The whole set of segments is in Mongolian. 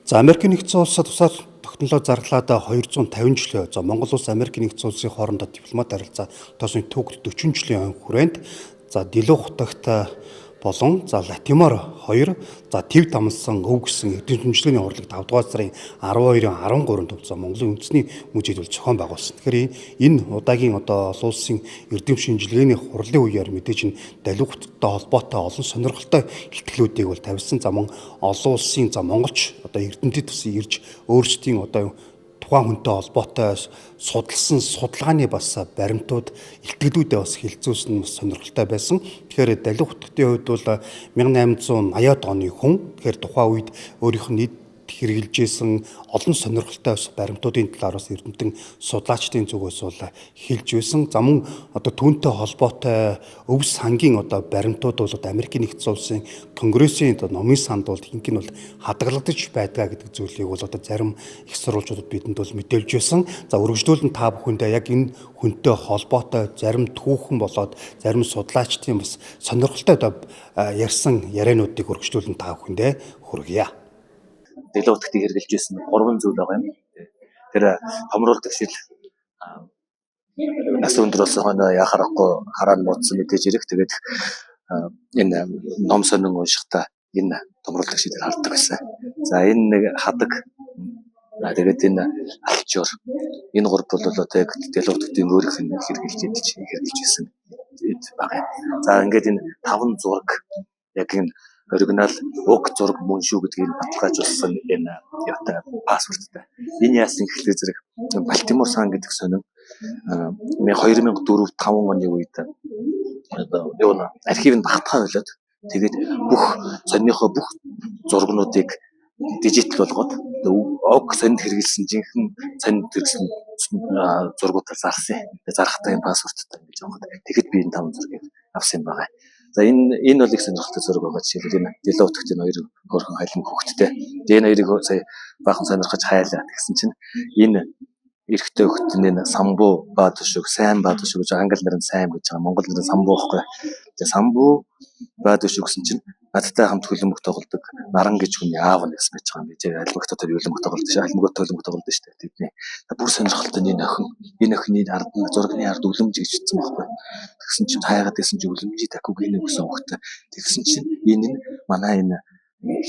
За Америк нэгдсэн улсад тусаар технологи заргалаад 250 жилийн за Монгол улс Америк нэгдсэн улсын хоорондоо дипломат харилцаа тооцооны түүхт 40 жилийн хүрээнд за Дэлүү хутагт болон за Латимор 2 за Тэв дамсан өв гэсэн эдийн засгийн хурлыг 5 дугаар сарын 12-ын 13-нд за Монголын үндэсний музейд бол зохион байгуулсан. Тэгэхээр энэ удаагийн олон улсын эрдэм шинжилгээний хурлын үеэр мэдээж энэ Далиу хутагтай холбоотой олон сонирхолтой ихтгэлүүдийг бол тавьсан. За мөн олон улсын за монголч эрдэмтэд бас ирж өөрсдийн тухайн хүнтэй холбоотой судалсан судалгааны бас баримтууд илтгэлүүдээ бас хилцүүлсэн нь сонирхолтой байсан. Тэгэхээр Далиу хутагтын хувьд бол 1880-аад оны хүн. Тэгэхээр тухайн үед өөрийнх нь нийт хэрэгжилжсэн олон сонирхолтой баримтуудын талаар бас эрдэмтэн судлаачдын зүгээс бол хэлж байсан. За мөн түүнтэй холбоотой өв сангийн баримтууд бол Америк нэгдсэн улсын конгрессийн номын санд бол ихэнх нь бол хадгалагдаж байдгаа гэдэг зүйлийг бол зарим их сурвалжуудад бидэнд бол мэдээлж байсан. За үргэлжлүүлэн та бүхэндээ яг энэ хүнтэй холбоотой зарим түүхэн болоод зарим судлаачдын бас сонирхолтой ярьсан яриануудыг үргэлжлүүлэн та бүхэндээ хүргье. Дэлүү хутагт хэрэгжилжсэн 3 зүйл байгаа юм. Тэр томруулдаг шил нас өндөр болсон хойно яхахгүй хараа муудсан мэдээж ирэх. Тэгээд энэ ном сонин уншихтаа энэ томруулдаг шилээр харддаг байсан. За энэ нэг хадаг тэгээд энэ алчуур энэ гурав бол яг Дэлүү хутагтын өөрийнх нь хэрэгжилжсэн байгаа. За ингээд энэ 5 зураг яг энэ оригинал уг зураг мөн шүү гэдгийг баталгаажуулсан энэ яатай паспорттай. Энэ яасан гэхлээр зэрэг Балтимор сан гэдэг сонин 2004-5 оны үед архивыг багтаах болоод тэгээд бүх сонныхоо бүх зургнуудыг дижитал болгоод уг сонинд хэрэгжилсэн жинхэнэ сонинд хэрэгжилсэн зургуудаар зарсан. Зарахтай энэ паспорттай ингэж байгаа. Тэгэхэд би энэ 5 зургийг авсан юм байна. За энэ бол их сонирхолтой зураг байгаа. Жишээлбэл энэ Дэлүү хутагтын 2 хөөрхөн хайлан хөвгттэй. Энэ хоёрыг сая баахан сонирхож хайлаа гэсэн чинь энэ эрэгтэй хөвгтний самбуу баадушиг, сайн баадушиг гэж англи нэрээр сайн гэж байгаа. Монгол нэрээр самбуу байхгүй. Тэгээ самбуу баадушиг гэсэн чинь надтай хамт хөлбөмбөг тоглодог наран гэж хүний аав нь гэсэн байж байгаа юм би. Тэгээ альмагтаа хөлбөмбөг тоглодог шүү. Альмагт хөлбөмбөг тоглодог шүү. Тэдний бүр сонирхолтой энэ охины ард нь зургийн ард үлэмж гэж утсан байхгүй. Тэгсэн чинь хайгаад гэсэн чинь үлэмжийн такугийн гэсэн өгтө. Тэгсэн чинь энэ нь манай энэ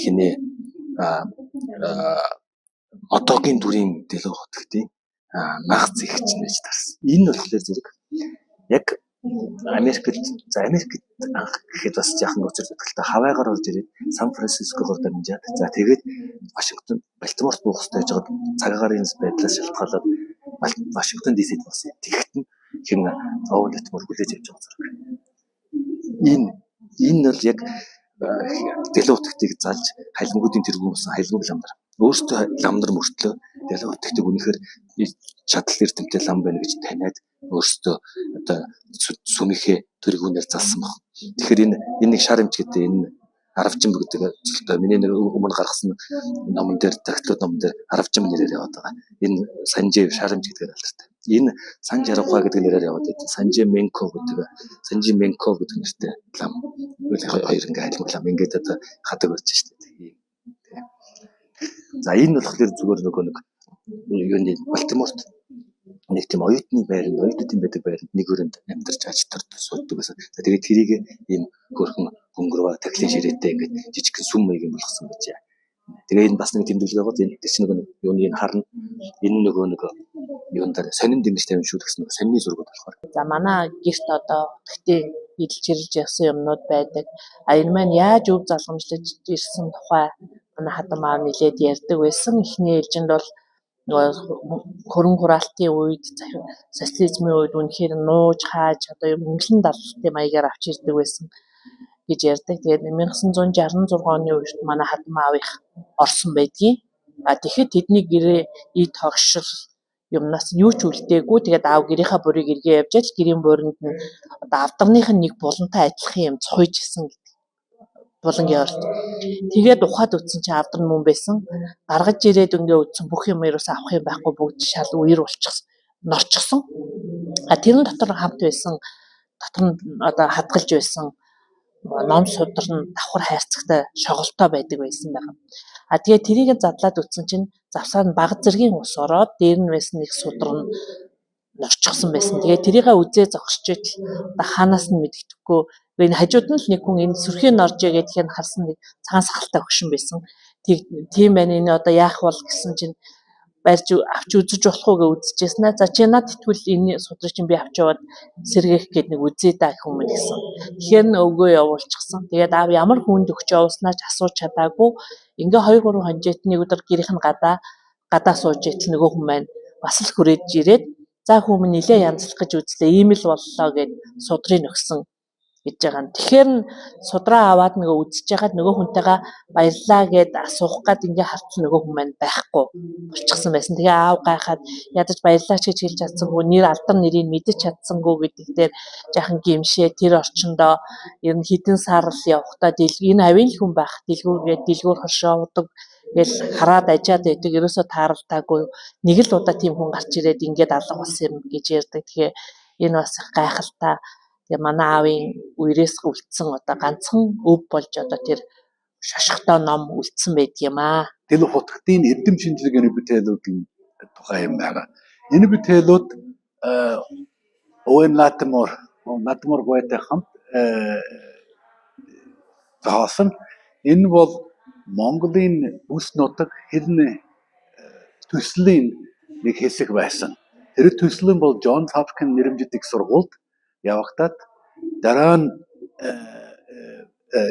хинээ одоогийн дүрийн Дэлүү хутагтын нагц ихч нэж тарсан. Энэ болохоор зэрэг яг Америкт анх гэхэд бас жаахан гоцор зүтгэлтэй хаваагаар орж ирээд Сан Францискогоор дамжаад за тэгээд Вашингтон Балтиморт буух хэрэгтэй гэж цагаагаар байдлаас шалтгаалаад Вашингтон ДС-д болсон. Тэгэхэд нь хин Оулет мөр хүлээж авч байгаа зэрэг. Энэ бол яг Дэлүү хутагтыг залж хайлмгуудын тэргүүн болсон хайлмг ламдар. Өөртөө ламдар мөртлөө Дэлүү хутагтыг үнэхээр чадал эрдэмтэй лам байна гэж таниад өөртөө сүмийнхээ тэргүүнээр залсан баг. Тэгэхээр энэ нэг шар эмч гэдэг энэ Аравжин гэдэг зөвлөлтөө миний нэг өмнө гаргасан номон дээр тагтлууд номон дээр Аравжин нэрээр яваад байгаа. Энэ Санжи шар эмч гэдгээр алдартай. Энэ Санж Аргуй гэдэг нэрээр яваад байгаа. Санжи Менко гэдэг нэртэй лам. Хоёр ингээ айлмаг лам ингээд хадаг болж штэ. За энэ болохоор зүгээр нэг юуны Балтиморт нэг тийм оюутны оюутнуудын байдаг байранд нэг өрөөнд амьдарч ажтард сууддаг гэсэн. За тэгээд тэрийг ийм хөрхөн хөнгөрөө тахлын ширээтэй ингээд жижигхэн сүм маяг юм болгосон гэж. Тэгээ энэ бас нэг тэмдэглэг байгаа. Энэ тийч нэг юуны энэ харна. Энэ нөгөө нэг юун дээр сонин дэмж тавин шүү гэсэн сонины зургууд болохоор. За манай гэрт хутагтын идэлж ирж явсан юмнууд байдаг. Энэ маань яаж өв залгамжлаж ирсэн тухай манай хадам аав нэлээд ярьдаг байсан. Эхний ээлжинд бол хөрөн хураалтын үед социализмын үед үнэхээр нууж хааж мөнгөлн даллтын маягаар авч ирдэг байсан гэж ярьдаг. Тэгээд 1966 оны үед манай хадам аав их орсон байдгийн. Тэгэхэд тэдний гэрээ ид тогшил юмнаас юу ч үлдээгүй. Тэгээд аав гэрийнхаа бүрийг эргээ явж аж гэрийн бууринд нь авдарных нь нэг булантай адилхан юм цохиж гисэн булангийн орд. Тэгээд ухаад үтсэн чи авдар нь мөн байсан. Гаргаж ирээд ингээ үтсэн бүх юм ерөөс авах юм байхгүй бүгд шал үер болчихсон. Норчихсон. Тэрэн дотор хамт байсан дотор нь хадгалж байсан ном судар нь давхар хайрцагтай шоголтой байдаг байсан байна. Тэгээ тэрийг задлаад үтсэн чинь завсаар нь баг зэргийн ус ороод дээр нь байсан нэг судар нь норчихсан байсан. Тэгээ тэрийгээ үзээ зогсчиж хаанаас нь мэддэхгүй. Энэ хажууд нь л нэг хүн энэ сүрхийн норжээ гэдгийг харсан нэг цагаан сахалтай хөгшин байсан. Тийм байна энэ одоо яах бол гэсэн чинь барьж авч үзэж болох уу гэж үзчихсэн. За чи над итгүүл энэ судрыг чинь би авч яваад сэргээх гээд нэг үзээ даа хүмүүс гэсэн. Тэгэхээр өвгөө явуулчихсан. Тэгээд аав ямар хүнд өгч явуулснаа ч асууж чадаагүй. Ингээ 2-3 хонжит нэг өдөр гэрийнх нь гадаа сууж ичл нөгөө хүн маань бас л хүрээж ирээд за хүмүүс нилээ янзлах гэж үзлээ. Ийм л боллоо гэд судрыг өгсөн гэж байгаа. Тэгэхээр судраа аваад нөгөө үзэж байгаад нөгөө хүнтэйгээ баярлаа гэд асуух гад ингээ хартал нөгөө хүн маань байхгүй болчихсон байсан. Тэгээ аав гайхаад ядаж баярлаач гэж хэлж чадсангүй, нэр алдар нэрийг мэдэж чадсангүй гэдэг дээр жаахан гимшээ. Тэр орчиндоо ер нь хідэн сар л явахдаа энэ авийн хүн байх дэлгүүргээд дэлгүүр хоршоо удаг гэл хараад ажаад байдаг. Ерөөсөө тааралтаагүй нэг л удаа тийм хүн гарч ирээд ингээд алга болсон юм гэж ярьдаг. Тэгэхээр энэ бас гайхалтай. Тэгээ манай аавын үерээс үлдсэн одоо ганцхан өв болж одоо тэр шошготой ном үлдсэн байдгийм аа. Дэлгүүр хутгтын эрдэм шинжилгээний бүтээлүүдийн тухай юм байгаа. Энэ бүтээлүүд Owen Lattimore гуйтай хамт зоосон. Энэ бол Монголын бүс нутаг хэрнээ төслийн нэг хэсэг байсан. Тэр төсөл нь бол Johns Hopkins нэрмжит их сургуульд явагдаад дараа нь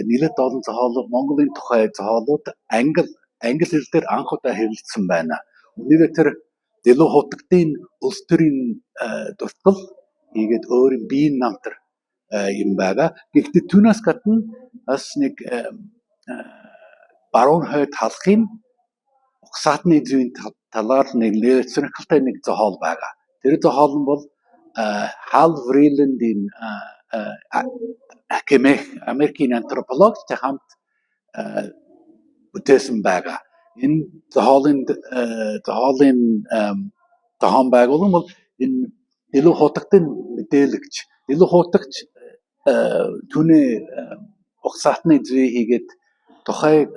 нийлээд олон зохиолууд Монголын тухай зохиолууд англи хэл дээр анх удаа хэвлэгдсэн байна. Үнэхээр тэр дэлгүүр хутгтын улс төрийн дуртгал хийгээд өөрийн биеийн намтар юм байгаа. Гэхдээ түүнээс гадна бас нэг баруун хойд халахын угсаатны зүйн талаар нэг сонирхолтой нэг зохиол байгаа. Тэр зохиол нь бол Hal Vreeland-ийн Америкийн антропологтой хамт бүтээсэн байгаа. Энэ зохиолын байгуулсан бол энэ дэлгүүр хутгтын мэдээлэгч. Дэлгүүр хутагч түүний угсаатны зүй хийгээд тухай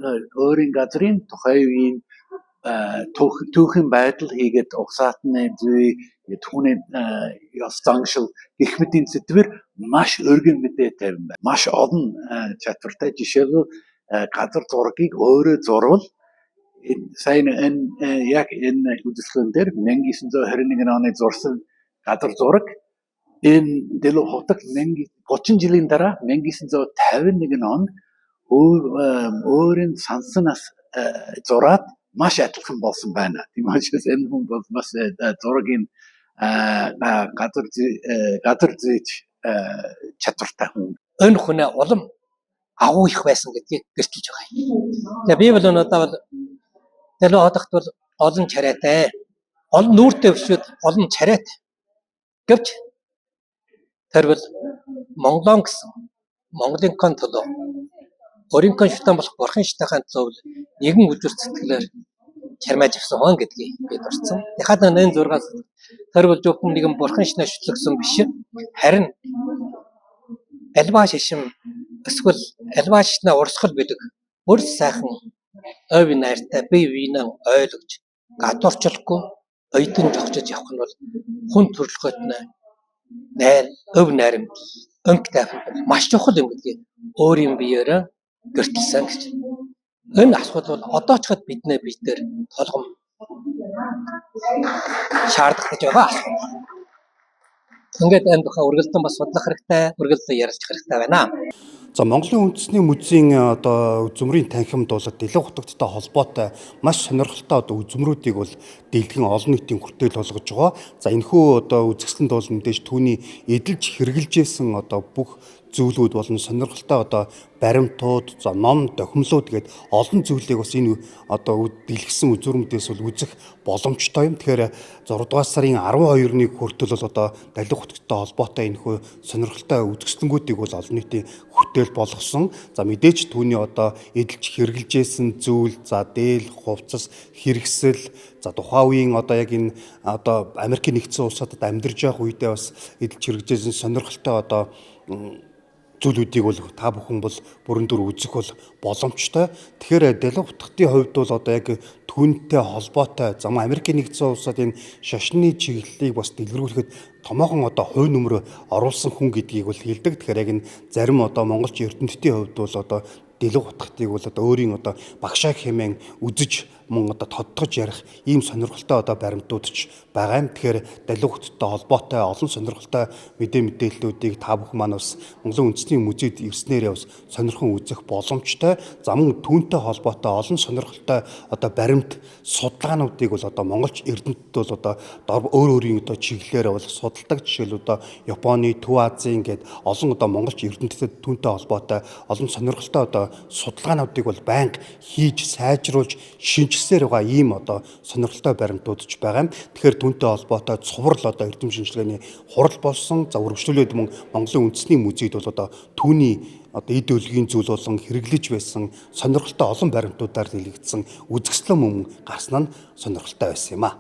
өөрийн газрын тухай үеийн түүхийн байдал хийгээд угсаатны зүй түүний ёс заншил гэх мэтийн сэдвэр маш өргөн мэдээ тавина. Маш олон чадвартай жишээлбэл газар зургийг өөрөө зурвал сайн яг энэ үзэсгэлэн дээр 1921 оны зурсан газар зураг энэ дэлгүүр хутагт 30 жилийн дараа 1951 онд өөрийн санснаас зураад маш адилхан болсон байна. Тийм учраас энэ хүн бол бас зургийн газар зүйч чадвартай хүн. Энэ хүн улам агуу их байсан гэдгийг гэрчилж байгаа юм. Тэгээ би бол өнөөдөр бол дэлгүүр хутагт бол олон чарайтай, олон нүүртэй өсвөд олон чарайтай. Гэвч тэр бол Монголон гэсэн Монголын кон төлөө өөрийн кон шүтэн болох бурхан шүтэнхэн төлөө нэгэн үжил сэтгэлээр чармайж авсан хүн гэдгийг би дурдсан. Дахиад энэ 6-аас тэр бол зөвхөн нэгэн бурхан шинэ шүтлэгсэн биш. Харин альва шишим эсвэл альва шишнээ урсгал бидэг бүр сайхан ой найртай бие биенээ ойлгож гадуурчлахгүй оюутан зогсож явах нь бол хүн төрөлхөйтнө найр өв найрамд өнктэй маш чухал юм гэдгийг өөрийн биеэрээ гэрчилсэн гэж. Энэ асуудал бол одоо ч бид дээр толгом шаардах гэж байгаа. Ингээд энэ тухай үргэлжлэн бас судлах хэрэгтэй, үргэлжлэн ярилцах хэрэгтэй байна. За Монголын үндэсний музейн одоо үзмрийн танхимд бол дэлгүүр хутагттай холбоотой маш сонирхолтой одоо үзмрүүдийг бол дэлгэн олон нийтийн хүртэл болгож байгаа. За энэхүү одоо үзэсгэлэнт бол мэдээж түүний эдэлж хэрэгжилжсэн одоо бүх зүйлүүд болон сонирхолтой одоо баримтууд, за ном, документууд гээд олон зүйлийг бас энэ одоо дэлгэсэн үзүүрмдээс бол үзэх боломжтой юм. Тэгэхээр 6 дугаар сарын 12-ны хүртэл бол одоо дэлгүүр хутагтай холбоотой энэхүү сонирхолтой үзэсгэлэнгүүдийг бол олон нийтийн хүртэл болгосон. За мэдээж түүний одоо эдэлж хэрэгжилжсэн зүйл, за дээл, хувцас, хэрэгсэл, за тухайн үеийн одоо яг энэ одоо Америкийн нэгдсэн улсуудад амьдарч байх үедээ бас эдэлж хэрэгжилжсэн сонирхолтой одоо зүйлүүдийг бол та бүхэн бол бүрэн дүр үзэх бол боломжтой. Тэгэхээр Дэлгүр утгын хувьд бол одоо яг түүнтэй холбоотой зам Америкийн нэгдсэн улсад энэ шашны чиглэлийг бас дэлгэрүүлэхэд томоохон одоо хувь нэмрээ оруулсан хүн гэдгийг бол хэлдэг. Тэгэхээр яг энэ зарим одоо монголч эрдэмтдийн хувьд бол одоо Дэлгүр утгыг бол одоо өөрийн одоо багшаа хэмээн үзэж мөн одоо тодтогж ярих ийм сонирхолтой одоо баримтууд ч байгаа юм. Тэгэхээр Дэлгүр утгатай холбоотой олон сонирхолтой мэдээллүүдийг та бүхэн маань бас Монголын үндэсний музейд ирснээрээ бас сонирхон үзэх боломжтой. За мөн түүнтэй холбоотой олон сонирхолтой одоо баримт судалгаануудыг бол одоо монголч эрдэмтд бол одоо өөр өөрийн одоо чиглэлээр бол судалдаг. Жишээл одоо Японы, Төв Азийн гээд олон одоо монголч эрдэмтэд түүнтэй холбоотой олон сонирхолтой одоо судалгаануудыг бол байнга хийж сайжруулж шинжилсээр байгаа ийм одоо сонирхолтой баримтууд ч байгаа юм. Тэгэхээр түүнтэй холбоотой цуврал одоо эрдэм шинжилгээний хурал болсон. За үргэлжлүүлээд мөн Монголын үндэсний музейд бол одоо түүний одоо эд өлгийн зүйл болон хэрэглэж байсан сонирхолтой олон баримтуудаар дэлгэгдсэн үзэсгэлэн мөн гарсан нь сонирхолтой байсан юм а.